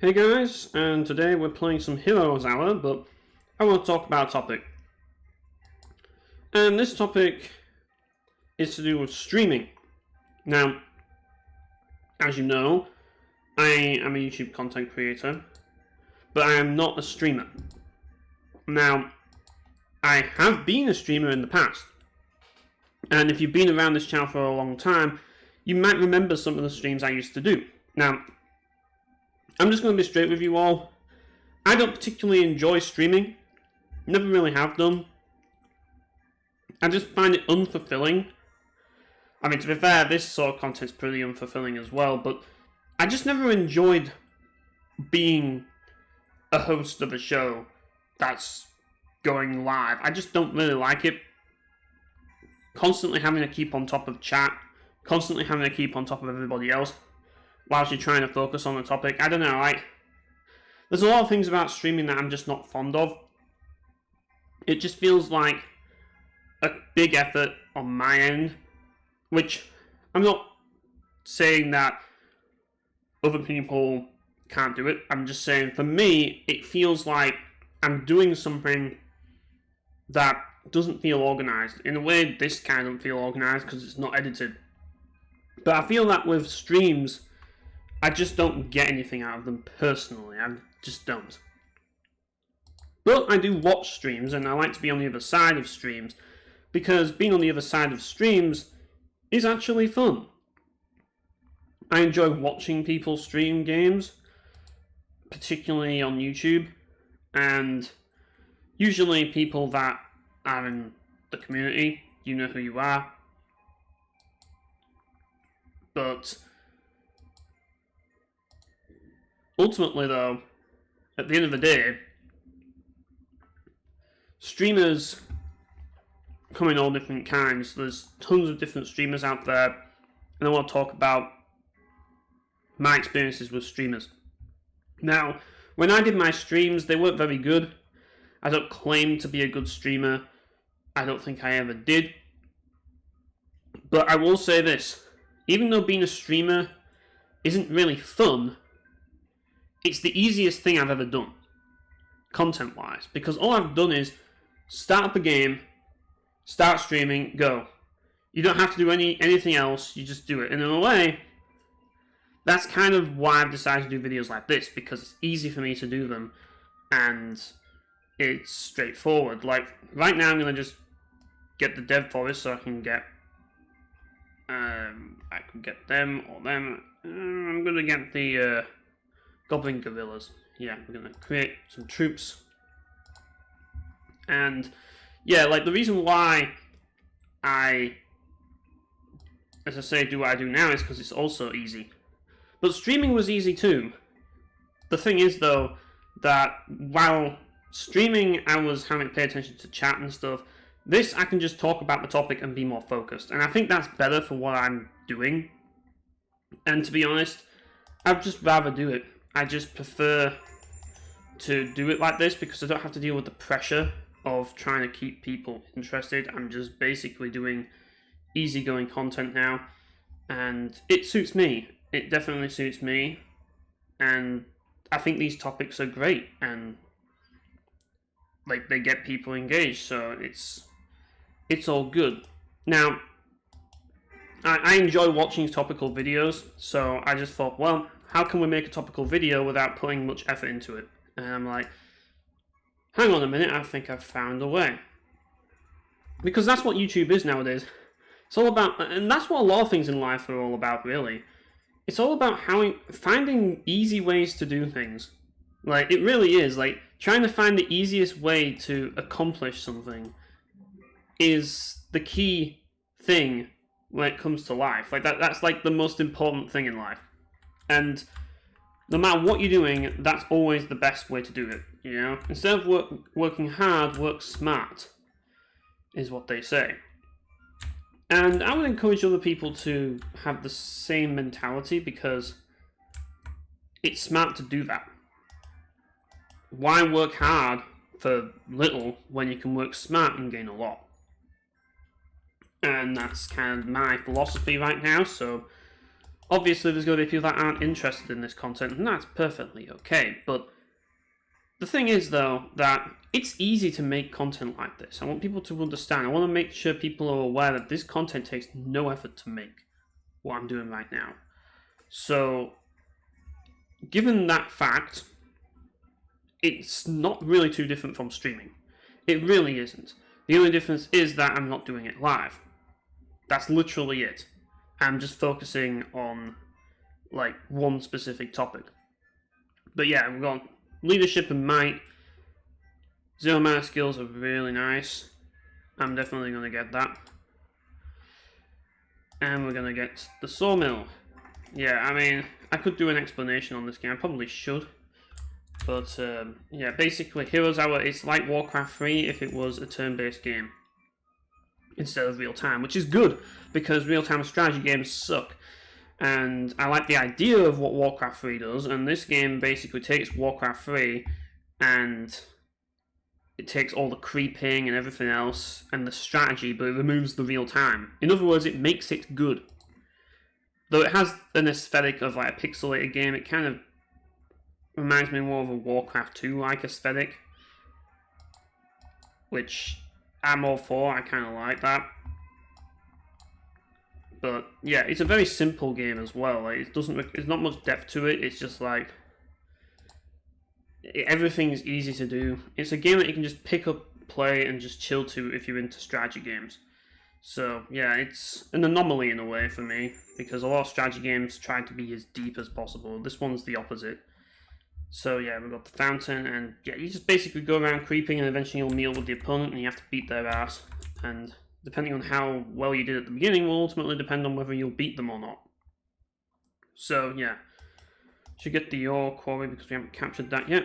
Hey guys, and today we're playing some Heroes Hour, but I want to talk about a topic. And this topic is to do with streaming. Now, as you know, I am a YouTube content creator, but I am not a streamer. Now, I have been a streamer in the past, and if you've been around this channel for a long time, you might remember some of the streams I used to do. Now, I'm just going to be straight with you all. I don't particularly enjoy streaming. Never really have done. I just find it unfulfilling. I mean, to be fair, this sort of content's pretty unfulfilling as well, but I just never enjoyed being a host of a show that's going live. I just don't really like it. Constantly having to keep on top of chat, constantly having to keep on top of everybody else whilst you're trying to focus on the topic. I don't know, there's a lot of things about streaming that I'm just not fond of. It just feels like a big effort on my end, which I'm not saying that other people can't do it. I'm just saying, for me, it feels like I'm doing something that doesn't feel organized. In a way, this kind doesn't feel organized because it's not edited. But I feel that with streams, I just don't get anything out of them personally. I just don't. But I do watch streams, and I like to be on the other side of streams, because being on the other side of streams is actually fun. I enjoy watching people stream games, particularly on YouTube, and usually people that are in the community. You know who you are. But ultimately, though, at the end of the day, streamers come in all different kinds. There's tons of different streamers out there, and I want to talk about my experiences with streamers. Now, when I did my streams, they weren't very good. I don't claim to be a good streamer. I don't think I ever did. But I will say this. Even though being a streamer isn't really fun, it's the easiest thing I've ever done, content-wise. Because all I've done is start up a game, start streaming, go. You don't have to do anything else, you just do it. And in a way, that's kind of why I've decided to do videos like this, because it's easy for me to do them, and it's straightforward. Like, right now I'm going to just get the dev forest so I can get them or them. I'm going to get the Goblin Gorillas. Yeah, we're going to create some troops. And yeah, like, the reason why I, as I say, do what I do now is because it's also easy. But streaming was easy too. The thing is, though, that while streaming I was having to pay attention to chat and stuff, this I can just talk about the topic and be more focused. And I think that's better for what I'm doing. And to be honest, I'd just rather do it. I just prefer to do it like this because I don't have to deal with the pressure of trying to keep people interested. I'm just basically doing easygoing content now, and it suits me. It definitely suits me, and I think these topics are great, and like, they get people engaged, so it's all good. Now, I enjoy watching topical videos, so I just thought, well, how can we make a topical video without putting much effort into it? And I'm like, hang on a minute, I think I've found a way. Because that's what YouTube is nowadays. It's all about, and that's what a lot of things in life are all about, really. It's all about finding easy ways to do things. Like, it really is. Like, trying to find the easiest way to accomplish something is the key thing when it comes to life. Like, that's like the most important thing in life. And no matter what you're doing, that's always the best way to do it, you know? Instead of working hard, work smart, is what they say. And I would encourage other people to have the same mentality, because it's smart to do that. Why work hard for little when you can work smart and gain a lot? And that's kind of my philosophy right now, so Obviously, there's going to be people that aren't interested in this content, and that's perfectly okay. But the thing is, though, that it's easy to make content like this. I want people to understand. I want to make sure people are aware that this content takes no effort to make, what I'm doing right now. So, given that fact, it's not really too different from streaming. It really isn't. The only difference is that I'm not doing it live. That's literally it. I'm just focusing on like one specific topic. But yeah, we've got leadership and might. 0 mana skills are really nice. I'm definitely going to get that. And we're going to get the sawmill. Yeah, I mean, I could do an explanation on this game. I probably should. But yeah, basically Heroes Hour, it's like Warcraft 3 if it was a turn-based game instead of real-time, which is good because real-time strategy games suck. And I like the idea of what Warcraft 3 does, and this game basically takes Warcraft 3 and it takes all the creeping and everything else and the strategy, but it removes the real-time. In other words, it makes it good. Though it has an aesthetic of like a pixelated game, it kind of reminds me more of a Warcraft 2-like aesthetic, which I'm all for. I kind of like that. But yeah, it's a very simple game as well. Like, there's not much depth to it. It's just like everything's easy to do. It's a game that you can just pick up, play, and just chill to if you're into strategy games. So yeah, it's an anomaly in a way for me because a lot of strategy games try to be as deep as possible. This one's the opposite. So yeah, we've got the fountain, and yeah, you just basically go around creeping, and eventually you'll meet up with the opponent, and you have to beat their ass. And depending on how well you did at the beginning, will ultimately depend on whether you'll beat them or not. So yeah, should get the ore quarry because we haven't captured that yet,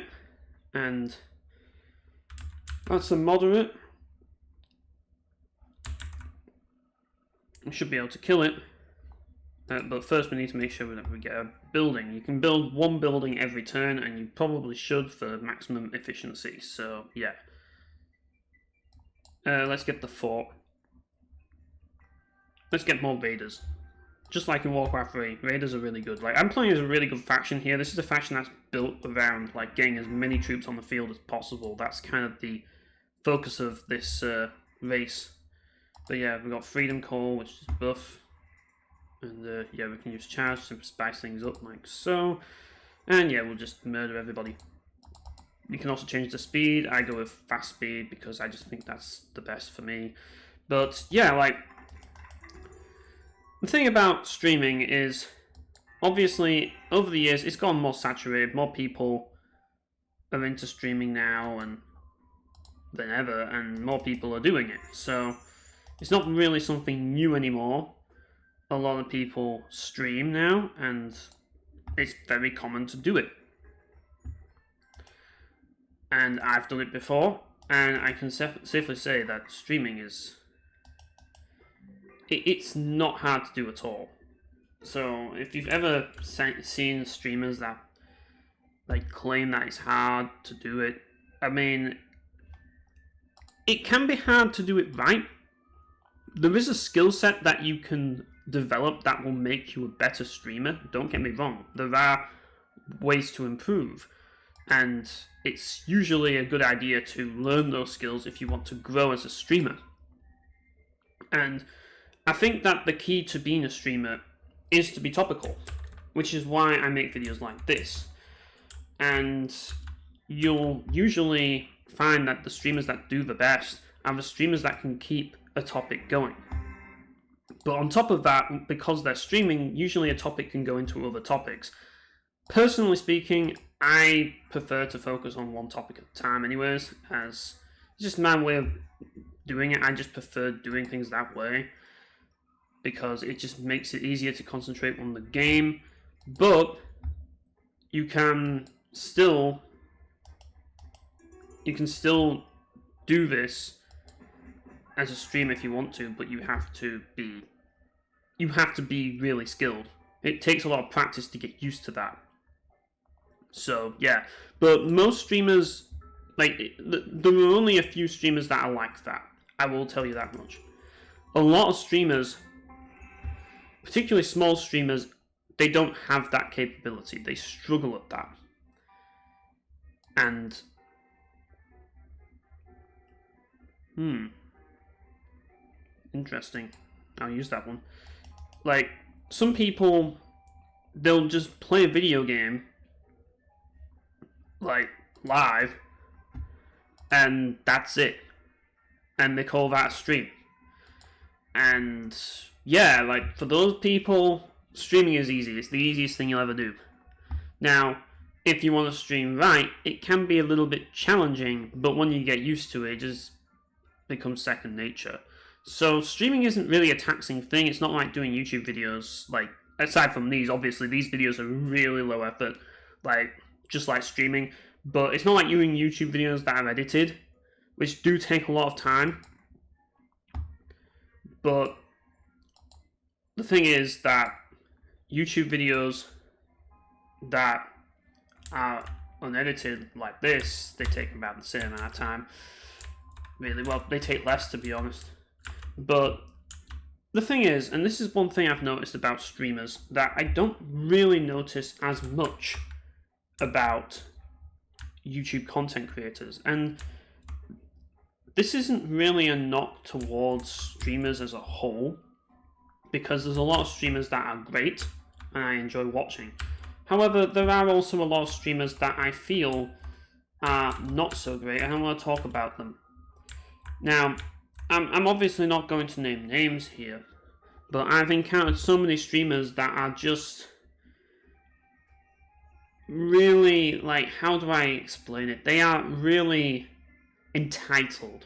and that's a moderate. We should be able to kill it. But first we need to make sure that we get a building. You can build one building every turn, and you probably should for maximum efficiency. So, yeah. Let's get the fort. Let's get more raiders. Just like in Warcraft 3, raiders are really good. Like, I'm playing as a really good faction here. This is a faction that's built around like getting as many troops on the field as possible. That's kind of the focus of this race. But yeah, we've got Freedom Call, which is buff. And yeah, we can use charge to spice things up like so. And yeah, we'll just murder everybody. You can also change the speed. I go with fast speed because I just think that's the best for me. But yeah, like, the thing about streaming is, obviously, over the years, it's gotten more saturated. More people are into streaming now than ever, and more people are doing it. So it's not really something new anymore. A lot of people stream now, and it's very common to do it. And I've done it before, and I can safely say that streaming is... It's not hard to do at all. So, if you've ever seen streamers that like claim that it's hard to do it, I mean, it can be hard to do it right. There is a skill set that you can develop that will make you a better streamer. Don't get me wrong, there are ways to improve, and it's usually a good idea to learn those skills if you want to grow as a streamer. And I think that the key to being a streamer is to be topical, which is why I make videos like this. And you'll usually find that the streamers that do the best are the streamers that can keep a topic going. But on top of that, because they're streaming, usually a topic can go into other topics. Personally speaking, I prefer to focus on one topic at a time anyways, as it's just my way of doing it. I just prefer doing things that way, because it just makes it easier to concentrate on the game. But you can still do this as a streamer if you want to, but you have to be really skilled. It takes a lot of practice to get used to that. So yeah, but most streamers, like, there are only a few streamers that are like that. I will tell you that much. A lot of streamers, particularly small streamers, they don't have that capability. They struggle at that. And interesting. I'll use that one. Like, some people, they'll just play a video game, like, live, and that's it. And they call that a stream. And, yeah, like, for those people, streaming is easy. It's the easiest thing you'll ever do. Now, if you want to stream right, it can be a little bit challenging, but when you get used to it, it just becomes second nature. So streaming isn't really a taxing thing. It's not like doing YouTube videos. Like, aside from these, obviously these videos are really low effort, like just like streaming. But it's not like doing YouTube videos that are edited, which do take a lot of time. But the thing is that YouTube videos that are unedited like this, they take about the same amount of time. Really, well, they take less, to be honest. But the thing is, and this is one thing I've noticed about streamers that I don't really notice as much about YouTube content creators, and this isn't really a knock towards streamers as a whole, because there's a lot of streamers that are great and I enjoy watching. However, there are also a lot of streamers that I feel are not so great, and I want to talk about them. Now, I'm obviously not going to name names here, but I've encountered so many streamers that are just really, like, how do I explain it? They are really entitled.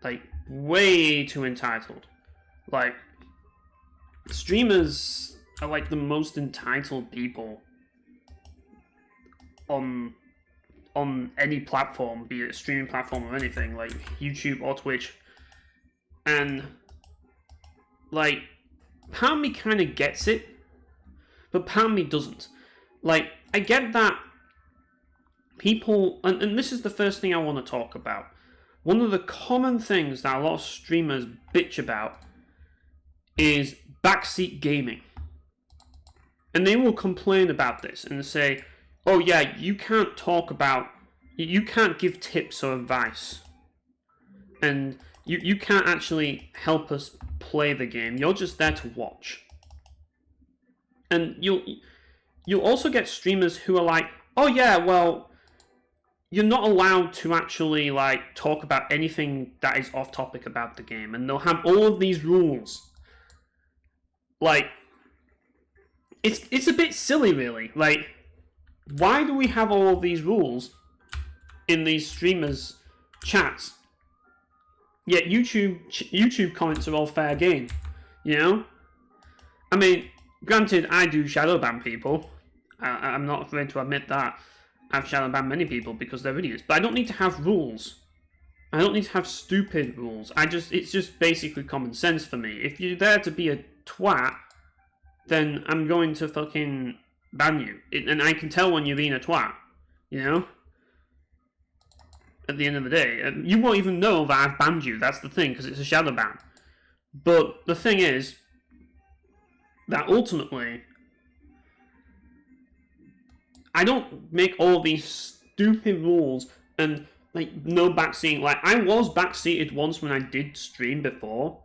Like, way too entitled. Like, streamers are like the most entitled people on any platform, be it a streaming platform or anything, like YouTube or Twitch. And, like, part of me kind of gets it, but part of me doesn't. Like, I get that people, and this is the first thing I want to talk about. One of the common things that a lot of streamers bitch about is backseat gaming. And they will complain about this and say, oh yeah, you can't give tips or advice. And you can't actually help us play the game. You're just there to watch. And you'll also get streamers who are like, oh yeah, well, you're not allowed to actually, like, talk about anything that is off topic about the game. And they'll have all of these rules. Like, it's a bit silly, really. Like, why do we have all of these rules in these streamers' chats? Yet YouTube comments are all fair game, you know? I mean, granted, I do shadow ban people. I'm not afraid to admit that. I've shadow banned many people because they're idiots. But I don't need to have rules. I don't need to have stupid rules. It's just basically common sense for me. If you're there to be a twat, then I'm going to fucking ban you. And I can tell when you're being a twat, you know? At the end of the day. You won't even know that I've banned you, that's the thing, because it's a shadow ban. But the thing is, that ultimately, I don't make all these stupid rules and, like, no backseating. Like, I was backseated once when I did stream before,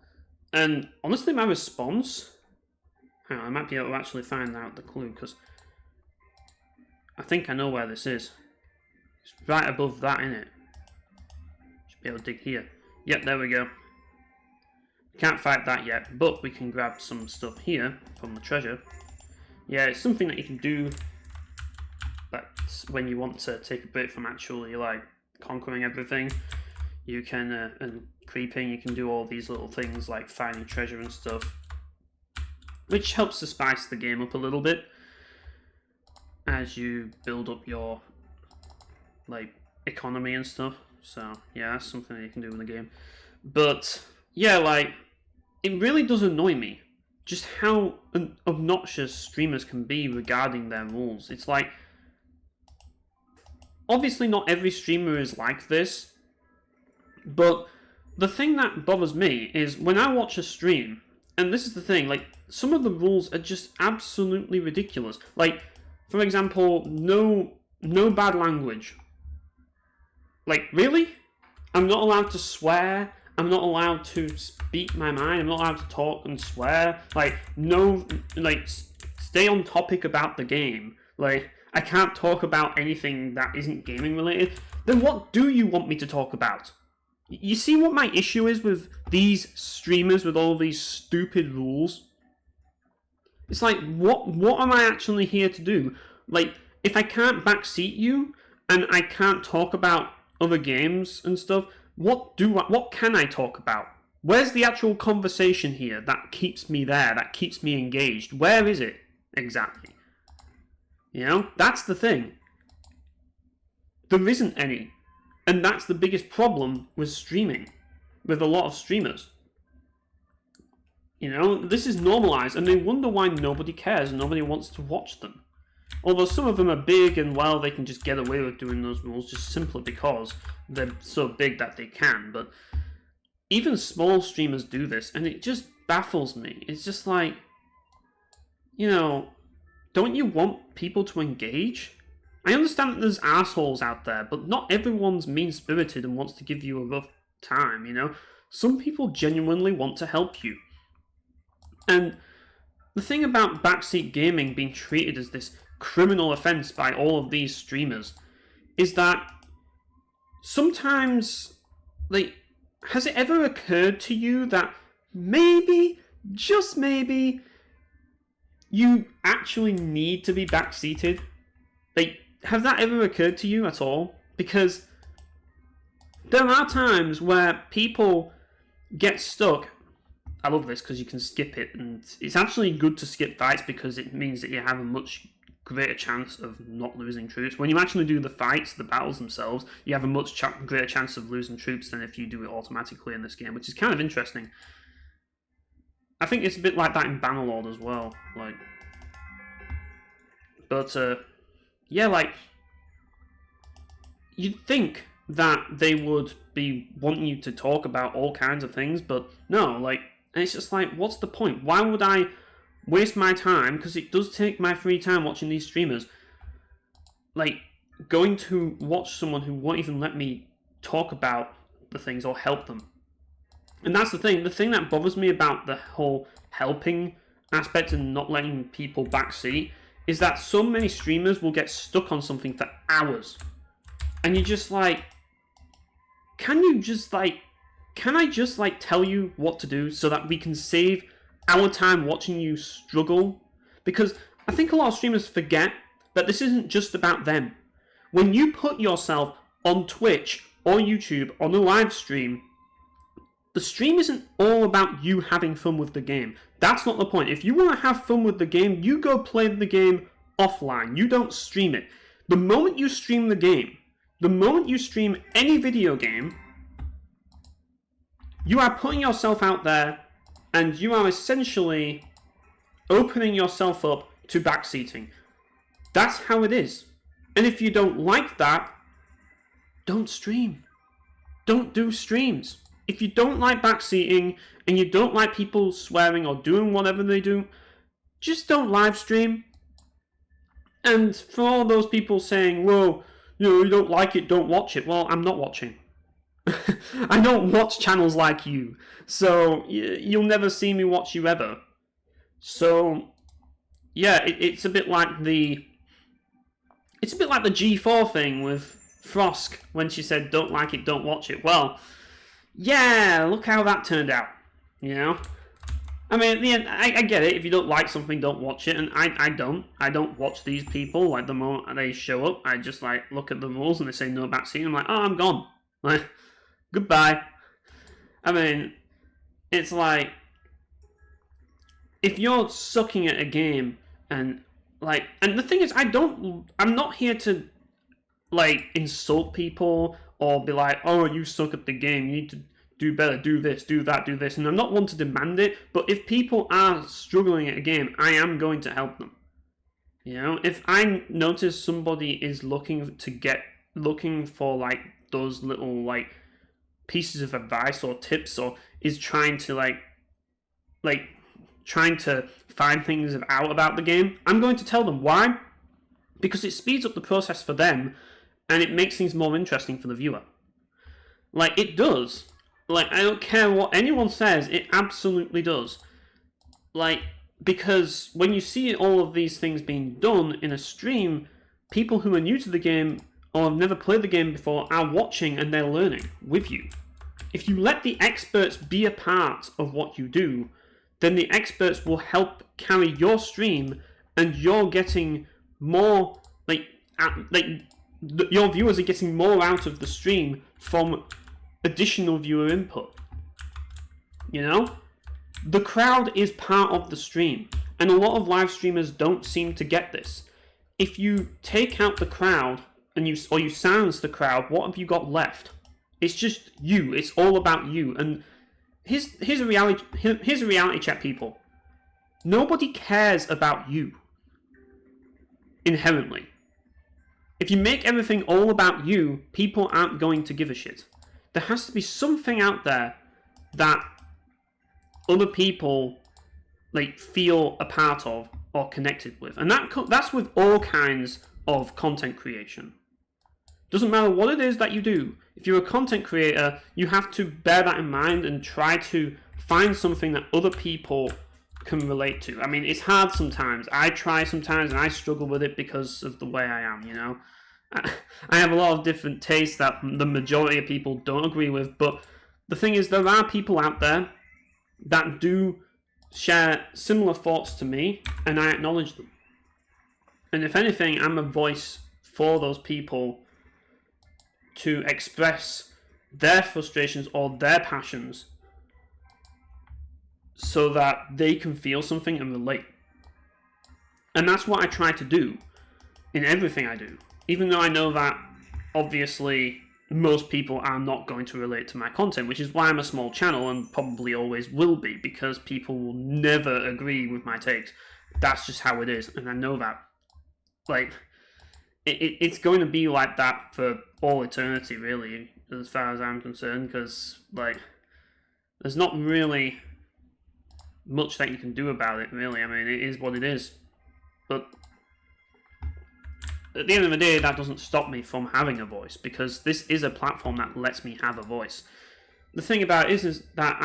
and honestly, my response... Hang on, I might be able to actually find out the clue, because I think I know where this is. It's right above that, innit? Should be able to dig here. Yep, there we go. Can't fight that yet, but we can grab some stuff here from the treasure. Yeah, it's something that you can do when you want to take a break from actually, like, conquering everything. You can, and creeping, you can do all these little things like finding treasure and stuff, which helps to spice the game up a little bit as you build up your, like, economy and stuff. So yeah, that's something that you can do in the game. But yeah, like, it really does annoy me just how obnoxious streamers can be regarding their rules. It's like, obviously not every streamer is like this, but the thing that bothers me is when I watch a stream And this is the thing, like, some of the rules are just absolutely ridiculous. Like, for example, no bad language. Like, really? I'm not allowed to swear. I'm not allowed to speak my mind. I'm not allowed to talk and swear. Like, no, like, stay on topic about the game. Like, I can't talk about anything that isn't gaming related. Then what do you want me to talk about? You see what my issue is with these streamers with all these stupid rules? It's like, what am I actually here to do? Like, if I can't backseat you and I can't talk about other games and stuff, what can I talk about? Where's the actual conversation here that keeps me there, that keeps me engaged? Where is it exactly? You know, that's the thing. There isn't any. And that's the biggest problem with streaming, with a lot of streamers. You know, this is normalized, and they wonder why nobody cares and nobody wants to watch them. Although some of them are big and, well, they can just get away with doing those rules just simply because they're so big that they can. But even small streamers do this, and it just baffles me. It's just like, you know, don't you want people to engage? I understand that there's assholes out there, but not everyone's mean-spirited and wants to give you a rough time, you know? Some people genuinely want to help you. And the thing about backseat gaming being treated as this criminal offense by all of these streamers is that sometimes, like, has it ever occurred to you that maybe, just maybe, you actually need to be backseated? Like, has that ever occurred to you at all? Because there are times where people get stuck. I love this because you can skip it, and it's actually good to skip fights because it means that you have a much greater chance of not losing troops. When you actually do the fights, the battles themselves, you have a much greater chance of losing troops than if you do it automatically in this game, which is kind of interesting. I think it's a bit like that in Bannerlord as well. Like, but yeah, like, you'd think that they would be wanting you to talk about all kinds of things, but no, like, and it's just like, what's the point? Why would I waste my time, because it does take my free time watching these streamers, like, going to watch someone who won't even let me talk about the things or help them. And that's the thing that bothers me about the whole helping aspect and not letting people backseat is that so many streamers will get stuck on something for hours. And you're just like, can I just like tell you what to do so that we can save our time watching you struggle? Because I think a lot of streamers forget that this isn't just about them. When you put yourself on Twitch or YouTube on a live stream, the stream isn't all about you having fun with the game. That's not the point. If you want to have fun with the game, you go play the game offline. You don't stream it. The moment you stream the game, the moment you stream any video game, you are putting yourself out there and you are essentially opening yourself up to backseating. That's how it is. And if you don't like that, don't stream. Don't do streams. If you don't like backseating and you don't like people swearing or doing whatever they do, just don't live stream. And for all those people saying, well, you don't like it, don't watch it. Well, I'm not watching. I don't watch channels like you. So you'll never see me watch you ever. So yeah, it's a bit like the G4 thing with Frosk when she said don't like it, don't watch it. Well, yeah, look how that turned out, you know? I mean, at the end, I get it. If you don't like something, don't watch it. And I don't watch these people. Like, the moment they show up, I just, like, look at the rules and they say no backseat. I'm like, oh, I'm gone. Like, goodbye. I mean, it's like, if you're sucking at a game and, like, and the thing is, I'm not here to, like, insult people or be like, oh, you suck at the game, you need to do better, do this, do that, do this. And I'm not one to demand it, but if people are struggling at a game, I am going to help them. You know, if I notice somebody is looking for, like, those little, like, pieces of advice or tips, or is trying to, like, trying to find things out about the game, I'm going to tell them. Why? Because it speeds up the process for them, and it makes things more interesting for the viewer. Like, it does. Like, I don't care what anyone says, it absolutely does. Like, because when you see all of these things being done in a stream, people who are new to the game or have never played the game before are watching and they're learning with you. If you let the experts be a part of what you do, then the experts will help carry your stream, and you're getting more, your viewers are getting more out of the stream from additional viewer input. You know? The crowd is part of the stream, and a lot of live streamers don't seem to get this. If you take out the crowd and you silence the crowd, what have you got left? It's just you. It's all about you. And here's a reality check, people. Nobody cares about you inherently. If you make everything all about you, people aren't going to give a shit. There has to be something out there that other people feel a part of or connected with, and that's with all kinds of content creation. Doesn't matter what it is that you do. If you're a content creator, you have to bear that in mind and try to find something that other people can relate to. I mean, it's hard sometimes. I try sometimes and I struggle with it because of the way I am, you know. I have a lot of different tastes that the majority of people don't agree with, but the thing is, there are people out there that do share similar thoughts to me, and I acknowledge them. And if anything, I'm a voice for those people to express their frustrations or their passions so that they can feel something and relate. And that's what I try to do in everything I do. Even though I know that, obviously, most people are not going to relate to my content, which is why I'm a small channel and probably always will be, because people will never agree with my takes. That's just how it is, and I know that. It's going to be like that for all eternity, really, as far as I'm concerned, because, there's not really much that you can do about it, really. I mean, it is what it is. But at the end of the day, that doesn't stop me from having a voice, because this is a platform that lets me have a voice. The thing about it is that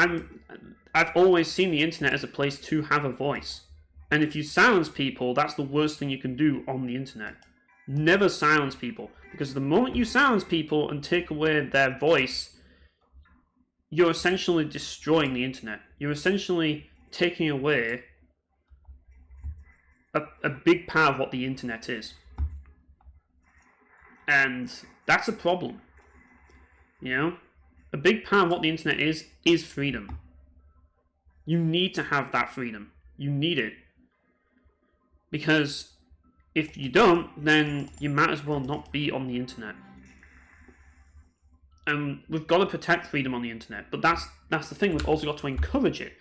I've always seen the internet as a place to have a voice. And if you silence people, that's the worst thing you can do on the internet. Never silence people, because the moment you silence people and take away their voice, you're essentially destroying the internet. You're essentially taking away a big part of what the internet is. And that's a problem. You know? A big part of what the internet is freedom. You need to have that freedom. You need it. Because if you don't, then you might as well not be on the internet. And we've got to protect freedom on the internet, but that's the thing, we've also got to encourage it.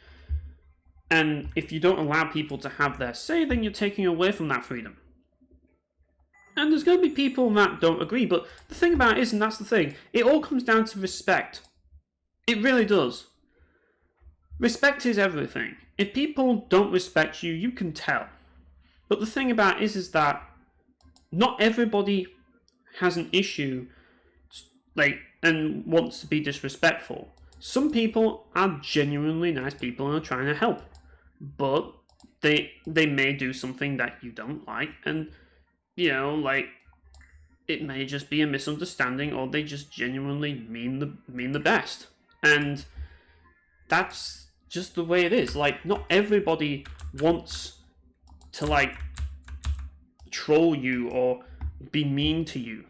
And if you don't allow people to have their say, then you're taking away from that freedom. And there's going to be people that don't agree, but the thing about it is, and that's the thing, it all comes down to respect. It really does. Respect is everything. If people don't respect you, you can tell. But the thing about it is that not everybody has an issue and wants to be disrespectful. Some people are genuinely nice people and are trying to help. But they may do something that you don't like, and it may just be a misunderstanding, or they just genuinely mean the best. And that's just the way it is. Not everybody wants to troll you or be mean to you.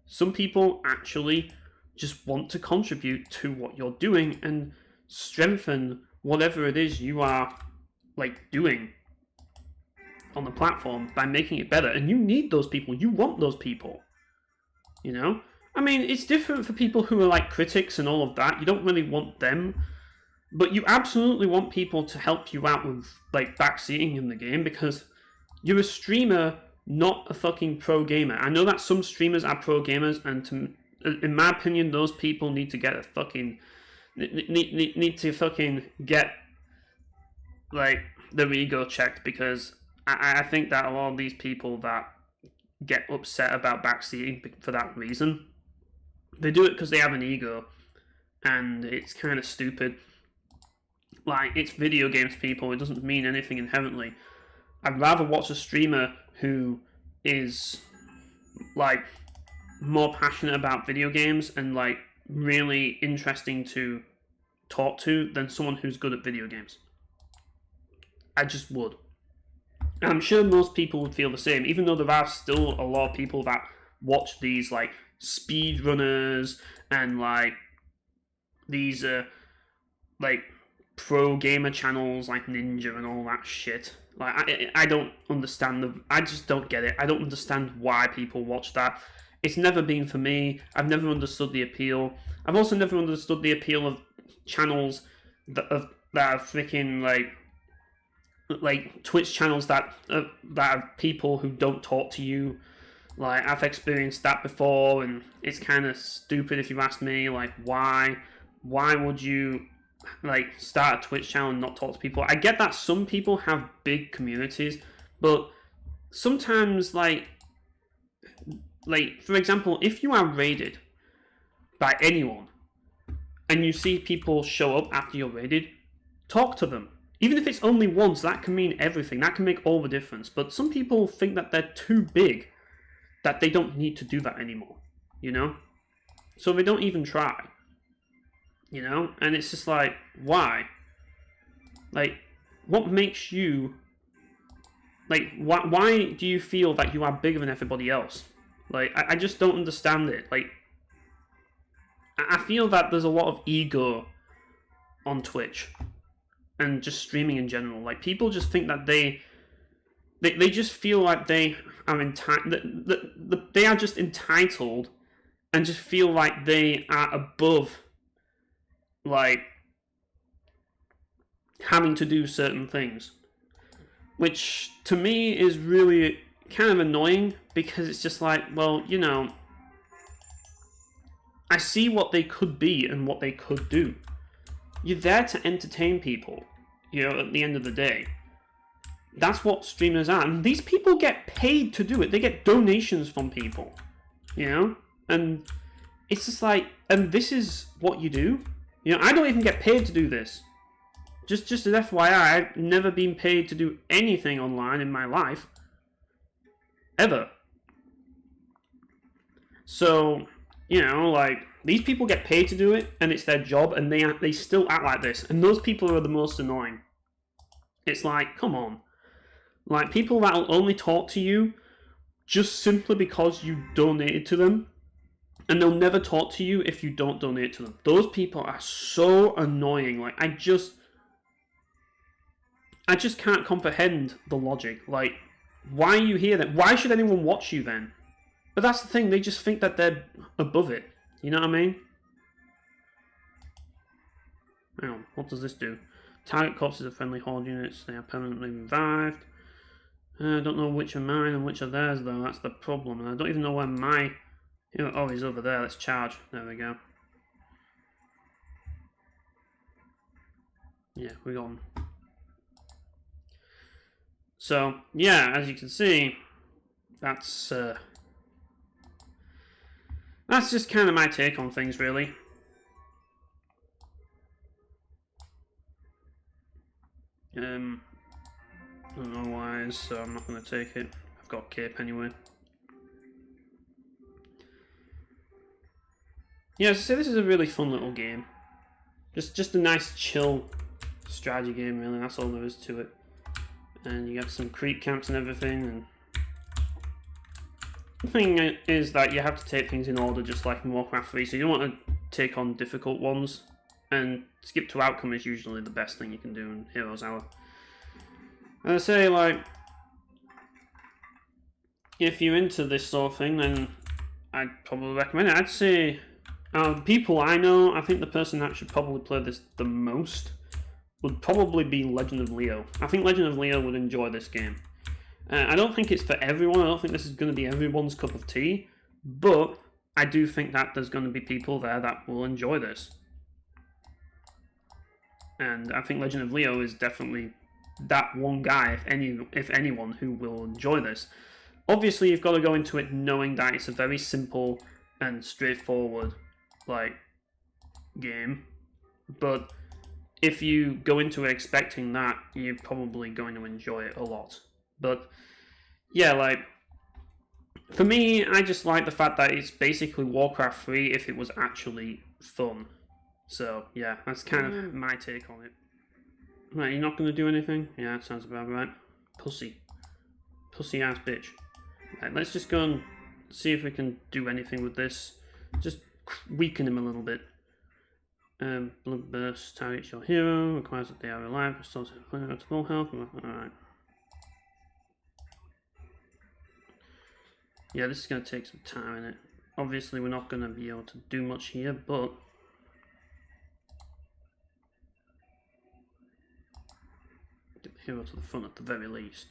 Some people actually just want to contribute to what you're doing and strengthen whatever it is you are doing on the platform by making it better. And you need those people. You want those people. You know? I mean, it's different for people who are critics and all of that. You don't really want them. But you absolutely want people to help you out with backseating in the game, because you're a streamer, not a fucking pro gamer. I know that some streamers are pro gamers, and in my opinion, those people need to get need to fucking get their ego checked, because I think that a lot of these people that get upset about backseating for that reason, they do it because they have an ego, and it's kind of stupid. Like, it's video games, people. It doesn't mean anything inherently. I'd rather watch a streamer who is, like, more passionate about video games and, like, really interesting to talk to than someone who's good at video games. I just would. I'm sure most people would feel the same, even though there are still a lot of people that watch these, like, speedrunners and, like, these, like, pro gamer channels like Ninja and all that shit. Like, I don't understand I just don't get it. I don't understand why people watch that. It's never been for me. I've never understood the appeal. I've also never understood the appeal of channels that are freaking like Twitch channels that have people who don't talk to you. Like, I've experienced that before, and it's kind of stupid if you ask me. Like, why would you, like, start a Twitch channel and not talk to people? I get that some people have big communities, but sometimes, like for example, if you are raided by anyone and you see people show up after you're raided, talk to them. Even if it's only once, that can mean everything. That can make all the difference. But some people think that they're too big, that they don't need to do that anymore, you know? So they don't even try, you know? And it's just like, why? Like, what makes you, like, why do you feel that you are bigger than everybody else? Like, I just don't understand it. Like, I feel that there's a lot of ego on Twitch and just streaming in general. Like, people just think that they just feel like they are they are just entitled and just feel like they are above, like, having to do certain things, which to me is really kind of annoying, because it's just like, well, you know, I see what they could be and what they could do. You're there to entertain people, you know, at the end of the day. That's what streamers are. And these people get paid to do it. They get donations from people, you know? And it's just like, and this is what you do? You know, I don't even get paid to do this. Just an FYI, I've never been paid to do anything online in my life. Ever. So, you know, like, these people get paid to do it, and it's their job, and they still act like this. And those people are the most annoying. It's like, come on. Like, people that will only talk to you just simply because you donated to them, and they'll never talk to you if you don't donate to them. Those people are so annoying. Like, I just can't comprehend the logic. Like, why are you here then? Why should anyone watch you then? But that's the thing, they just think that they're above it. You know what I mean? Hang on, what does this do? Target corpses of friendly horde units, they are permanently revived. I don't know which are mine and which are theirs, though. That's the problem. And I don't even know where my... Oh, he's over there. Let's charge. There we go. Yeah, we got him. So, yeah, as you can see, that's just kind of my take on things, really. I don't know why, so I'm not going to take it. I've got cape anyway. Yeah, so this is a really fun little game. Just a nice, chill strategy game, really. That's all there is to it. And you have some creep camps and everything. And the thing is that you have to take things in order, just like in Warcraft 3. So you don't want to take on difficult ones. And skip to outcome is usually the best thing you can do in Heroes Hour. And I say, like, if you're into this sort of thing, then I'd probably recommend it. I'd say, people I know, I think the person that should probably play this the most would probably be Legend of Leo. I think Legend of Leo would enjoy this game. I don't think it's for everyone. I don't think this is going to be everyone's cup of tea. But I do think that there's going to be people there that will enjoy this. And I think Legend of Leo is definitely that one guy, if anyone, who will enjoy this. Obviously, you've got to go into it knowing that it's a very simple and straightforward game, but if you go into it expecting that, you're probably going to enjoy it a lot. But yeah, for me, I just like the fact that it's basically Warcraft 3 if it was actually fun. So yeah, that's kind of my take on it. Right, you're not going to do anything? Yeah, that sounds about right. Pussy ass bitch. Right, let's just go and see if we can do anything with this. Just weaken him a little bit. Blood burst targets your hero, requires that they are alive, restores their to full health. Alright. Yeah, this is going to take some time, isn't it? Obviously, we're not going to be able to do much here, but get the hero to the front at the very least.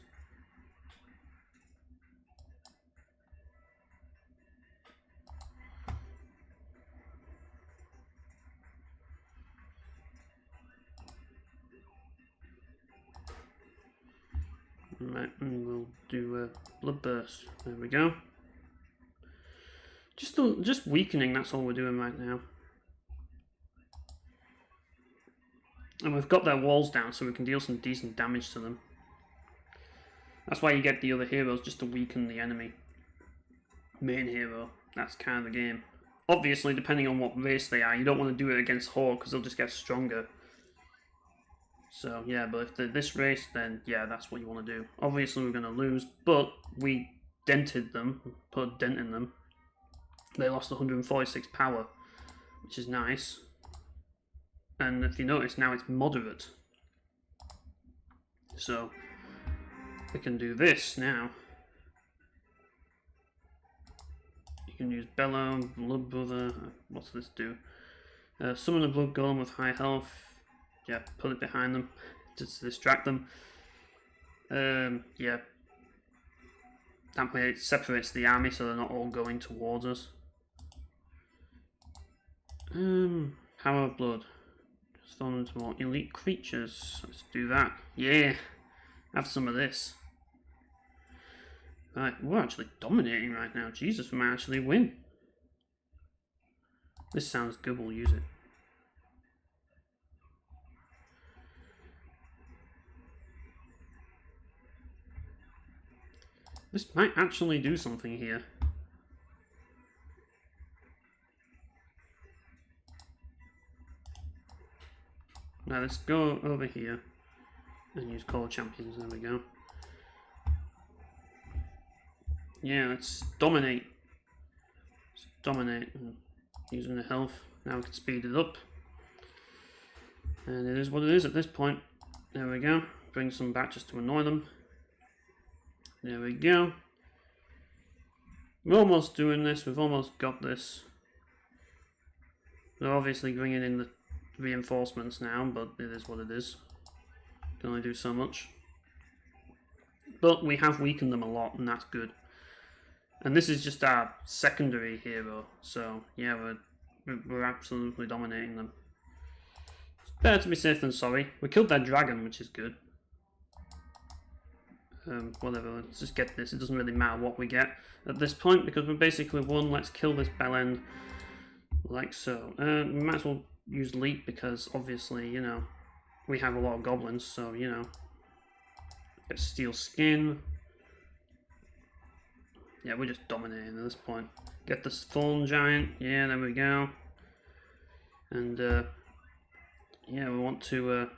Right, and we'll do a blood burst. There we go. Just weakening, that's all we're doing right now. And we've got their walls down so we can deal some decent damage to them. That's why you get the other heroes, just to weaken the enemy. Main hero, that's kind of the game. Obviously, depending on what race they are, you don't want to do it against Horde because they'll just get stronger. So yeah, but if they're this race, then yeah, that's what you want to do. Obviously we're going to lose, but we dented them, put a dent in them. They lost 146 power, which is nice. And if you notice, now it's moderate. So we can do this now. You can use Bellow, Blood Brother. What's this do? Summon a Blood Golem with high health. Yeah, put it behind them just to distract them. Yeah. That way it separates the army so they're not all going towards us. Power of Blood. Transform into more elite creatures. Let's do that. Yeah. Have some of this. Right, we're actually dominating right now. Jesus, we might actually win. This sounds good, we'll use it. This might actually do something here. Now let's go over here and use Core Champions. There we go. Yeah, let's dominate. Let's dominate. Using the health. Now we can speed it up. And it is what it is at this point. There we go. Bring some back just to annoy them. There we go. We're almost doing this. We've almost got this. They're obviously bringing in the reinforcements now, but it is what it is. Can only do so much. But we have weakened them a lot, and that's good. And this is just our secondary hero, so yeah, we're absolutely dominating them. It's better to be safe than sorry. We killed their dragon, which is good. Whatever, let's just get this. It doesn't really matter what we get at this point because we're basically won. Let's kill this bellend like so. We might as well use leap because obviously, you know, we have a lot of goblins, so you know. Get steel skin. Yeah, we're just dominating at this point. Get the thorn giant. Yeah, there we go. And yeah, we want to.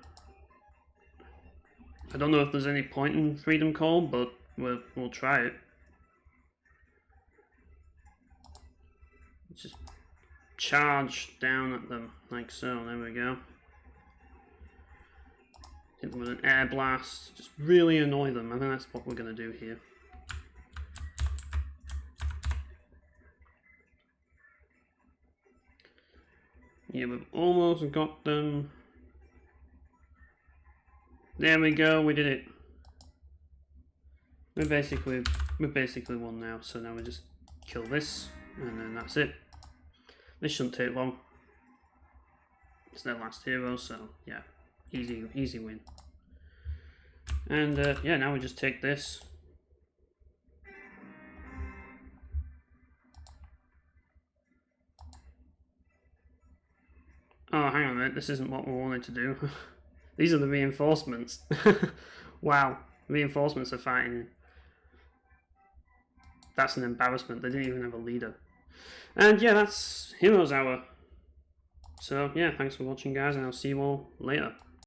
I don't know if there's any point in Freedom Call, but we'll try it. Just charge down at them like so. There we go. Hit them with an air blast. Just really annoy them. I think that's what we're going to do here. Yeah, we've almost got them. There we go, we did it. We're basically won now, so now we just kill this, and then that's it. This shouldn't take long. It's their last hero, so yeah, easy win. And yeah, now we just take this. Oh, hang on a minute, this isn't what we wanted to do. These are the reinforcements. Wow, reinforcements are fighting. That's an embarrassment, they didn't even have a leader. And yeah, that's Heroes Hour. So yeah, thanks for watching guys, and I'll see you all later.